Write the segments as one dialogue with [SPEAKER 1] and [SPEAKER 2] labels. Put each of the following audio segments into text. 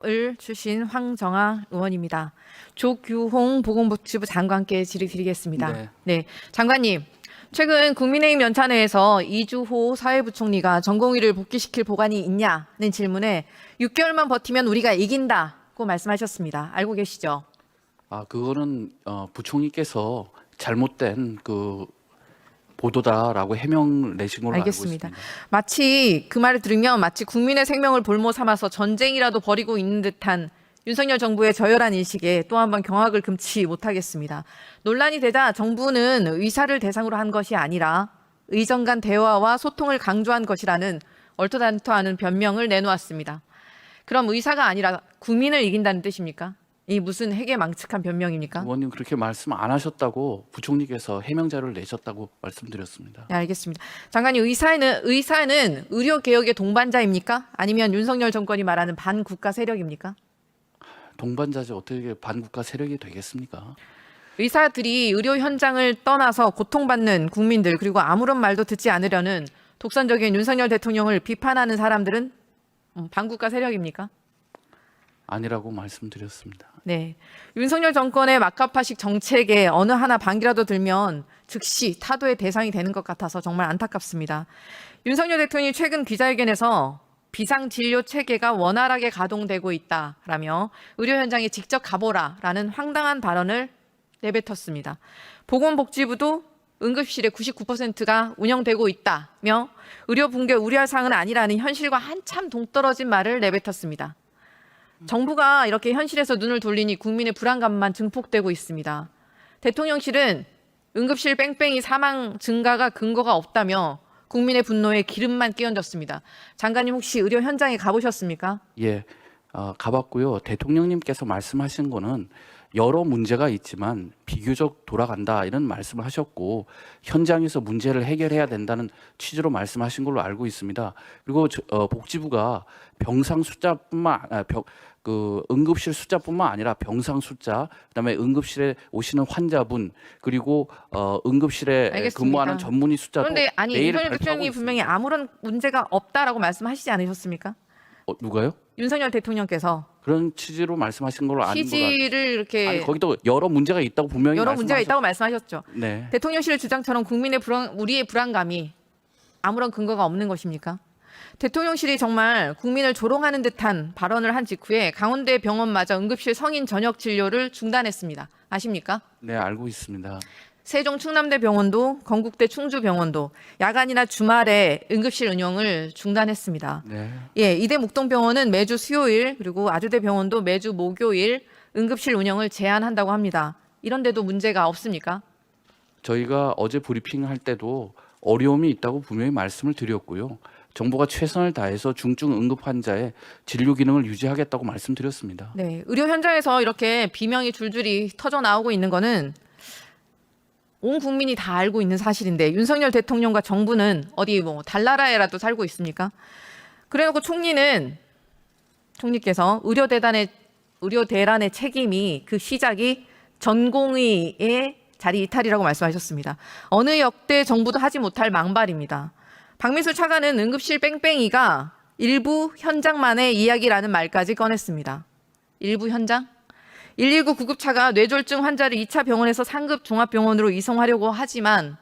[SPEAKER 1] 을 주신 황정아 의원입니다. 조규홍 보건복지부 장관께 질의드리겠습니다.
[SPEAKER 2] 네.
[SPEAKER 1] 네, 장관님. 최근 국민의힘 연찬회에서 이주호 사회부총리가 전공의를 복귀시킬 보관이 있냐는 질문에 6개월만 버티면 우리가 이긴다고 말씀하셨습니다. 알고 계시죠?
[SPEAKER 2] 그거는 부총리께서 잘못된 그 보도다라고 해명 내신 걸로
[SPEAKER 1] 알겠습니다.
[SPEAKER 2] 알고 있습니다.
[SPEAKER 1] 마치 그 말을 들으면 마치 국민의 생명을 볼모 삼아서 전쟁이라도 벌이고 있는 듯한 윤석열 정부의 저열한 인식에 또 한 번 경악을 금치 못하겠습니다. 논란이 되자 정부는 의사를 대상으로 한 것이 아니라 의정 간 대화와 소통을 강조한 것이라는 얼토당토하는 변명을 내놓았습니다. 그럼 의사가 아니라 국민을 이긴다는 뜻입니까? 이 무슨 해괴망측한 변명입니까?
[SPEAKER 2] 의원님 그렇게 말씀 안 하셨다고 부총리께서 해명 자료를 내셨다고 말씀드렸습니다.
[SPEAKER 1] 네, 알겠습니다. 장관님, 의사는 의료 개혁의 동반자입니까? 아니면 윤석열 정권이 말하는 반국가 세력입니까?
[SPEAKER 2] 동반자지 어떻게 반국가 세력이 되겠습니까?
[SPEAKER 1] 의사들이 의료 현장을 떠나서 고통받는 국민들 그리고 아무런 말도 듣지 않으려는 독선적인 윤석열 대통령을 비판하는 사람들은 반국가 세력입니까?
[SPEAKER 2] 아니라고 말씀드렸습니다.
[SPEAKER 1] 네. 윤석열 정권의 막가파식 정책에 어느 하나 반기라도 들면 즉시 타도의 대상이 되는 것 같아서 정말 안타깝습니다. 윤석열 대통령이 최근 기자회견에서 비상진료 체계가 원활하게 가동되고 있다라며 의료 현장에 직접 가보라라는 황당한 발언을 내뱉었습니다. 보건복지부도 응급실의 99%가 운영되고 있다며 의료 붕괴 우려할 사항은 아니라는 현실과 한참 동떨어진 말을 내뱉었습니다. 정부가 이렇게 현실에서 눈을 돌리니 국민의 불안감만 증폭되고 있습니다. 대통령실은 응급실 뺑뺑이 사망 증가가 근거가 없다며 국민의 분노에 기름만 끼얹었습니다. 장관님 혹시 의료 현장에 가보셨습니까?
[SPEAKER 2] 예, 가봤고요. 대통령님께서 말씀하신 거는 여러 문제가 있지만 비교적 돌아간다 이런 말씀을 하셨고 현장에서 문제를 해결해야 된다는 취지로 말씀하신 걸로 알고 있습니다. 그리고 복지부가 병상 숫자뿐만 응급실 숫자뿐만 아니라 병상 숫자, 그다음에 응급실에 오시는 환자분 그리고 응급실에
[SPEAKER 1] 알겠습니다.
[SPEAKER 2] 근무하는 전문의 숫자도
[SPEAKER 1] 그런데 아니
[SPEAKER 2] 매일
[SPEAKER 1] 윤석열
[SPEAKER 2] 발표하고
[SPEAKER 1] 대통령이
[SPEAKER 2] 있습니다.
[SPEAKER 1] 분명히 아무런 문제가 없다라고 말씀하시지 않으셨습니까?
[SPEAKER 2] 누가요?
[SPEAKER 1] 윤석열 대통령께서
[SPEAKER 2] 그런 취지로 말씀하신 걸로 아는 걸로
[SPEAKER 1] 취지를 이렇게
[SPEAKER 2] 아니 거기도 여러 문제가 있다고 분명히
[SPEAKER 1] 여러 문제가
[SPEAKER 2] 말씀하셨-
[SPEAKER 1] 있다고 말씀하셨죠.
[SPEAKER 2] 네.
[SPEAKER 1] 대통령실 주장처럼 우리의 불안감이 아무런 근거가 없는 것입니까? 대통령실이 정말 국민을 조롱하는 듯한 발언을 한 직후에 강원대 병원마저 응급실 성인 전역 진료를 중단했습니다. 아십니까?
[SPEAKER 2] 네, 알고 있습니다.
[SPEAKER 1] 세종 충남대 병원도 건국대 충주병원도 야간이나 주말에 응급실 운영을 중단했습니다.
[SPEAKER 2] 네.
[SPEAKER 1] 예, 이대 목동병원은 매주 수요일 그리고 아주대 병원도 매주 목요일 응급실 운영을 제한한다고 합니다. 이런데도 문제가 없습니까?
[SPEAKER 2] 저희가 어제 브리핑할 때도 어려움이 있다고 분명히 말씀을 드렸고요. 정부가 최선을 다해서 중증 응급 환자의 진료 기능을 유지하겠다고 말씀드렸습니다.
[SPEAKER 1] 네, 의료 현장에서 이렇게 비명이 줄줄이 터져 나오고 있는 거는 온 국민이 다 알고 있는 사실인데 윤석열 대통령과 정부는 어디 뭐 달나라에라도 살고 있습니까? 그래놓고 총리께서 의료대란의 책임이 그 시작이 전공의의 자리 이탈이라고 말씀하셨습니다. 어느 역대 정부도 하지 못할 망발입니다. 박민수 차관은 응급실 뺑뺑이가 일부 현장만의 이야기라는 말까지 꺼냈습니다. 일부 현장? 119 구급차가 뇌졸중 환자를 2차 병원에서 상급 종합병원으로 이송하려고 하지만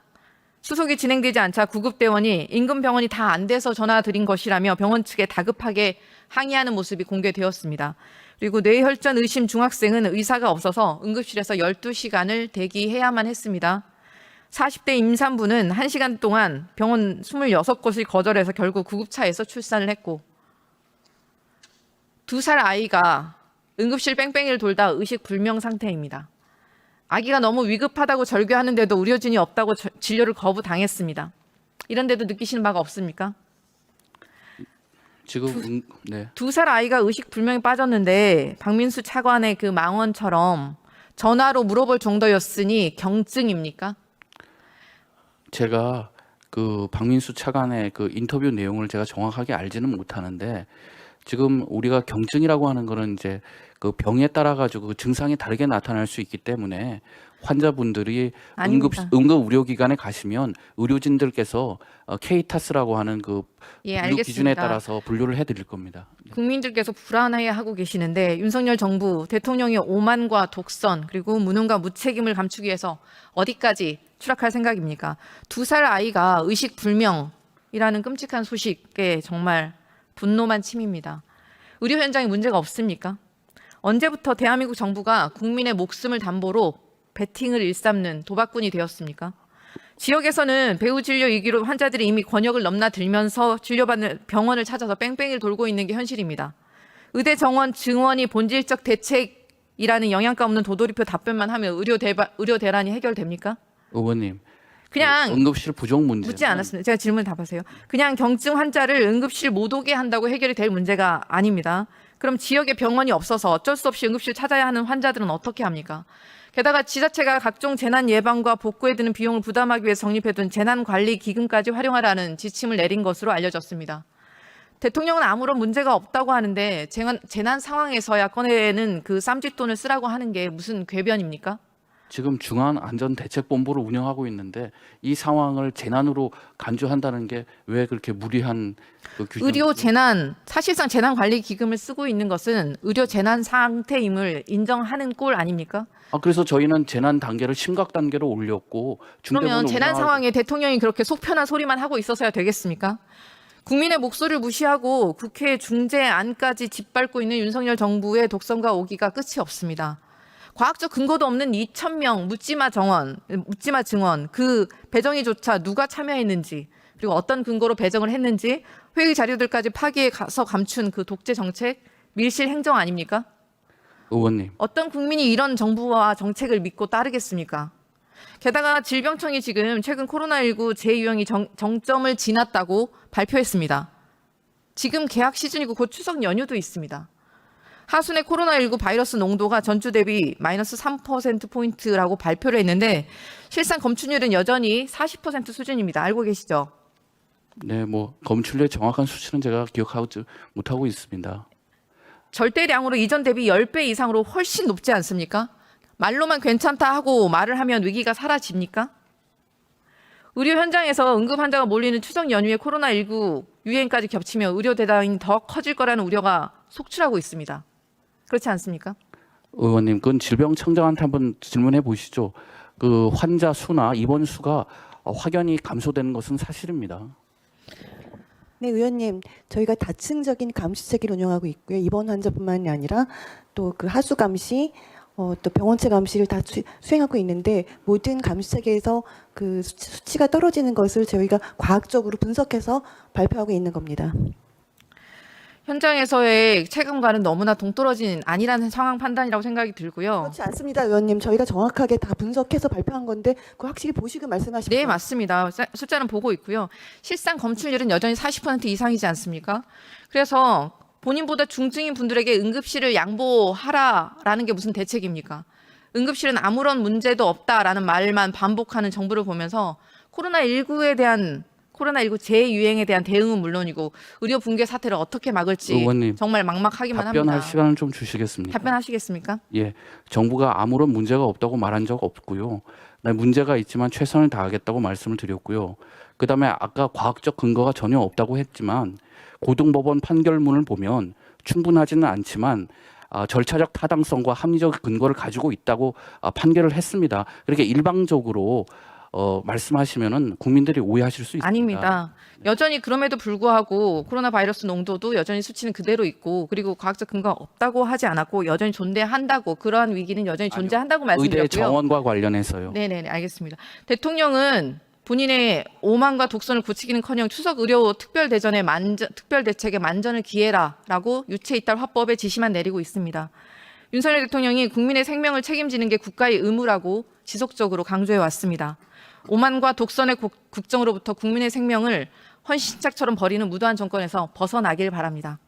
[SPEAKER 1] 수속이 진행되지 않자 구급대원이 인근 병원이 다 안 돼서 전화드린 것이라며 병원 측에 다급하게 항의하는 모습이 공개되었습니다. 그리고 뇌혈전 의심 중학생은 의사가 없어서 응급실에서 12시간을 대기해야만 했습니다. 40대 임산부는 1시간 동안 병원 26곳을 거절해서 결국 구급차에서 출산을 했고 2살 아이가 응급실 뺑뺑이를 돌다 의식 불명 상태입니다. 아기가 너무 위급하다고 절규하는데도 의료진이 없다고 진료를 거부당했습니다. 이런데도 느끼시는 바가 없습니까?
[SPEAKER 2] 지금 네.
[SPEAKER 1] 2살 아이가 의식 불명에 빠졌는데 박민수 차관의 그 망언처럼 전화로 물어볼 정도였으니 경증입니까?
[SPEAKER 2] 제가 그 박민수 차관의 그 인터뷰 내용을 제가 정확하게 알지는 못하는데 지금 우리가 경증이라고 하는 거는 이제 그 병에 따라 가지고 그 증상이 다르게 나타날 수 있기 때문에 환자분들이
[SPEAKER 1] 아닙니다.
[SPEAKER 2] 응급 의료기관에 가시면 의료진들께서 케이타스라고 하는 그
[SPEAKER 1] 예,
[SPEAKER 2] 분류 기준에
[SPEAKER 1] 알겠습니다.
[SPEAKER 2] 따라서 분류를 해드릴 겁니다.
[SPEAKER 1] 국민들께서 불안해하고 계시는데 윤석열 정부 대통령의 오만과 독선 그리고 무능과 무책임을 감추기 위해서 어디까지 추락할 생각입니까? 2살 아이가 의식 불명이라는 끔찍한 소식에 정말 분노만 침입니다. 의료 현장에 문제가 없습니까? 언제부터 대한민국 정부가 국민의 목숨을 담보로 베팅을 일삼는 도박꾼이 되었습니까? 지역에서는 배후 진료 위기로 환자들이 이미 권역을 넘나들면서 진료받는 병원을 찾아서 뺑뺑이를 돌고 있는 게 현실입니다. 의대 정원 증원이 본질적 대책이라는 영양가 없는 도돌이표 답변만 하면 의료 대란이 해결됩니까?
[SPEAKER 2] 의원님,
[SPEAKER 1] 그냥
[SPEAKER 2] 응급실 부족 문제
[SPEAKER 1] 묻지 않았습니다. 제가 질문 답하세요. 그냥 경증 환자를 응급실 못 오게 한다고 해결이 될 문제가 아닙니다. 그럼 지역에 병원이 없어서 어쩔 수 없이 응급실 찾아야 하는 환자들은 어떻게 합니까? 게다가 지자체가 각종 재난 예방과 복구에 드는 비용을 부담하기 위해 성립해둔 재난관리기금까지 활용하라는 지침을 내린 것으로 알려졌습니다. 대통령은 아무런 문제가 없다고 하는데 재난 상황에서야 꺼내는 그 쌈짓돈을 쓰라고 하는 게 무슨 궤변입니까?
[SPEAKER 2] 지금 중앙안전대책본부를 운영하고 있는데 이 상황을 재난으로 간주한다는 게 왜 그렇게 무리한 그 규정?
[SPEAKER 1] 의료 재난, 사실상 재난관리기금을 쓰고 있는 것은 의료 재난 상태임을 인정하는 꼴 아닙니까?
[SPEAKER 2] 그래서 저희는 재난 단계를 심각 단계로 올렸고
[SPEAKER 1] 그러면
[SPEAKER 2] 중대본을
[SPEAKER 1] 재난
[SPEAKER 2] 운영하고-
[SPEAKER 1] 상황에 대통령이 그렇게 속 편한 소리만 하고 있어서야 되겠습니까? 국민의 목소리를 무시하고 국회 중재안까지 짓밟고 있는 윤석열 정부의 독선과 오기가 끝이 없습니다. 과학적 근거도 없는 2,000명 묻지마 증언 그 배정이조차 누가 참여했는지 그리고 어떤 근거로 배정을 했는지 회의 자료들까지 파기해 가서 감춘 그 독재 정책 밀실 행정 아닙니까?
[SPEAKER 2] 의원님,
[SPEAKER 1] 어떤 국민이 이런 정부와 정책을 믿고 따르겠습니까? 게다가 질병청이 지금 최근 코로나19 재유행이 정점을 지났다고 발표했습니다. 지금 개학 시즌이고 곧 추석 연휴도 있습니다. 하순의 코로나19 바이러스 농도가 전주 대비 마이너스 3%포인트라고 발표를 했는데 실상 검출률은 여전히 40% 수준입니다. 알고 계시죠?
[SPEAKER 2] 네, 뭐 검출률의 정확한 수치는 제가 기억하지 못하고 있습니다.
[SPEAKER 1] 절대량으로 이전 대비 10배 이상으로 훨씬 높지 않습니까? 말로만 괜찮다 하고 말을 하면 위기가 사라집니까? 의료 현장에서 응급 환자가 몰리는 추석 연휴에 코로나19 유행까지 겹치며 의료 대란이 더 커질 거라는 우려가 속출하고 있습니다. 그렇지 않습니까?
[SPEAKER 2] 의원님, 그건 질병청장한테 한번 질문해 보시죠. 그 환자 수나 입원 수가 확연히 감소되는 것은 사실입니다.
[SPEAKER 3] 네, 의원님, 저희가 다층적인 감시 체계를 운영하고 있고요. 입원 환자뿐만이 아니라 또 그 하수 감시, 또 병원체 감시를 다 수행하고 있는데 모든 감시 체계에서 그 수치가 떨어지는 것을 저희가 과학적으로 분석해서 발표하고 있는 겁니다.
[SPEAKER 1] 현장에서의 체감과는 너무나 동떨어진 아니라는 상황 판단이라고 생각이 들고요.
[SPEAKER 3] 그렇지 않습니다, 의원님. 저희가 정확하게 다 분석해서 발표한 건데 그 확실히 보시고 말씀하십시오.
[SPEAKER 1] 네, 맞습니다. 숫자는 보고 있고요. 실상 검출률은 여전히 40% 이상이지 않습니까? 그래서 본인보다 중증인 분들에게 응급실을 양보하라라는 게 무슨 대책입니까? 응급실은 아무런 문제도 없다라는 말만 반복하는 정부를 보면서 코로나19 재유행에 대한 대응은 물론이고 의료 붕괴 사태를 어떻게 막을지
[SPEAKER 2] 의원님,
[SPEAKER 1] 정말 막막하기만
[SPEAKER 2] 답변할
[SPEAKER 1] 합니다.
[SPEAKER 2] 시간을 좀 주시겠습니까?
[SPEAKER 1] 답변하시겠습니까?
[SPEAKER 2] 예, 정부가 아무런 문제가 없다고 말한 적 없고요. 문제가 있지만 최선을 다하겠다고 말씀을 드렸고요. 그다음에 아까 과학적 근거가 전혀 없다고 했지만 고등법원 판결문을 보면 충분하지는 않지만 절차적 타당성과 합리적 근거를 가지고 있다고 판결을 했습니다. 그렇게 일방적으로 말씀하시면은 국민들이 오해하실 수 있습니다.
[SPEAKER 1] 아닙니다. 여전히 그럼에도 불구하고 코로나 바이러스 농도도 여전히 수치는 그대로 있고 그리고 과학적 근거가 없다고 하지 않았고 여전히 존재한다고 그러한 위기는 여전히 존재한다고
[SPEAKER 2] 의대
[SPEAKER 1] 말씀드렸고요.
[SPEAKER 2] 정원과 관련해서요.
[SPEAKER 1] 네네네 알겠습니다. 대통령은 본인의 오만과 독선을 고치기는커녕 추석 의료 특별대책에 만전을 기해라라고 유체이탈 화법에 지시만 내리고 있습니다. 윤석열 대통령이 국민의 생명을 책임지는 게 국가의 의무라고 지속적으로 강조해 왔습니다. 오만과 독선의 국정으로부터 국민의 생명을 헌신짝처럼 버리는 무도한 정권에서 벗어나길 바랍니다.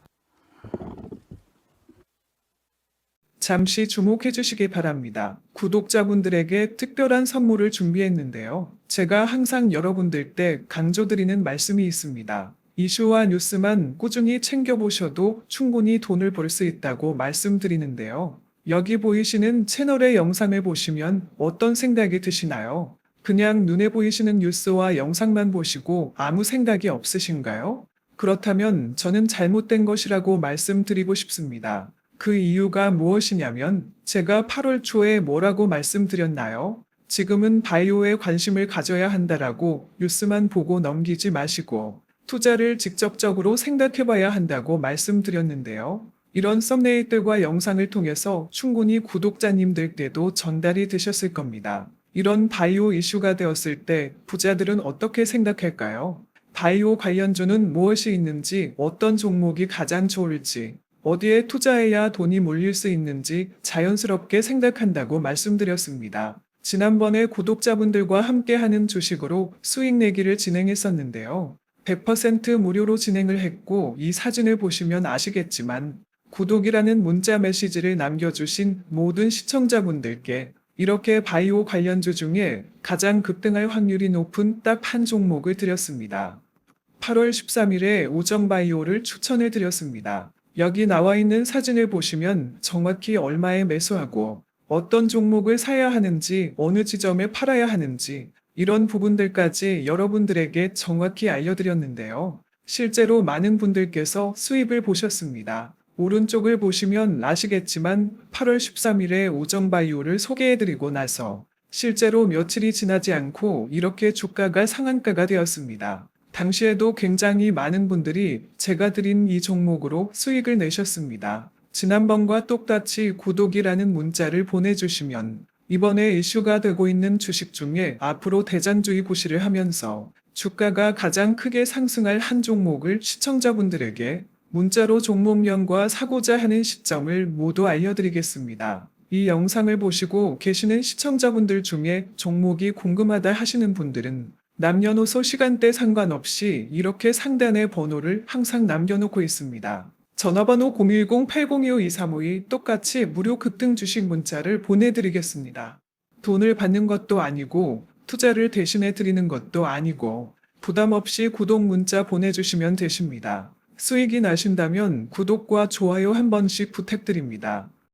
[SPEAKER 4] 잠시 주목해 주시기 바랍니다. 구독자분들에게 특별한 선물을 준비했는데요. 제가 항상 여러분들 때 강조드리는 말씀이 있습니다. 이슈와 뉴스만 꾸준히 챙겨보셔도 충분히 돈을 벌 수 있다고 말씀드리는데요. 여기 보이시는 채널의 영상을 보시면 어떤 생각이 드시나요? 그냥 눈에 보이시는 뉴스와 영상만 보시고 아무 생각이 없으신가요? 그렇다면 저는 잘못된 것이라고 말씀드리고 싶습니다. 그 이유가 무엇이냐면 제가 8월 초에 뭐라고 말씀드렸나요? 지금은 바이오에 관심을 가져야 한다라고 뉴스만 보고 넘기지 마시고 투자를 직접적으로 생각해봐야 한다고 말씀드렸는데요. 이런 썸네일들과 영상을 통해서 충분히 구독자님들께도 전달이 되셨을 겁니다. 이런 바이오 이슈가 되었을 때 부자들은 어떻게 생각할까요? 바이오 관련주는 무엇이 있는지, 어떤 종목이 가장 좋을지, 어디에 투자해야 돈이 몰릴 수 있는지 자연스럽게 생각한다고 말씀드렸습니다. 지난번에 구독자분들과 함께하는 주식으로 수익 내기를 진행했었는데요. 100% 무료로 진행을 했고 이 사진을 보시면 아시겠지만 구독이라는 문자 메시지를 남겨주신 모든 시청자분들께 이렇게 바이오 관련주 중에 가장 급등할 확률이 높은 딱 한 종목을 드렸습니다. 8월 13일에 우정바이오를 추천해 드렸습니다. 여기 나와 있는 사진을 보시면 정확히 얼마에 매수하고 어떤 종목을 사야 하는지, 어느 지점에 팔아야 하는지 이런 부분들까지 여러분들에게 정확히 알려드렸는데요. 실제로 많은 분들께서 수입을 보셨습니다. 오른쪽을 보시면 아시겠지만 8월 13일에 우정바이오를 소개해드리고 나서 실제로 며칠이 지나지 않고 이렇게 주가가 상한가가 되었습니다. 당시에도 굉장히 많은 분들이 제가 드린 이 종목으로 수익을 내셨습니다. 지난번과 똑같이 구독이라는 문자를 보내주시면 이번에 이슈가 되고 있는 주식 중에 앞으로 대장주의 구시를 하면서 주가가 가장 크게 상승할 한 종목을 시청자분들에게 문자로 종목명과 사고자 하는 시점을 모두 알려드리겠습니다. 이 영상을 보시고 계시는 시청자분들 중에 종목이 궁금하다 하시는 분들은 남녀노소 시간대 상관없이 이렇게 상단에 번호를 항상 남겨놓고 있습니다. 전화번호 010-8025-2352 똑같이 무료 급등 주식 문자를 보내드리겠습니다. 돈을 받는 것도 아니고 투자를 대신해 드리는 것도 아니고 부담 없이 구독 문자 보내주시면 되십니다. 수익이 나신다면 구독과 좋아요 한 번씩 부탁드립니다.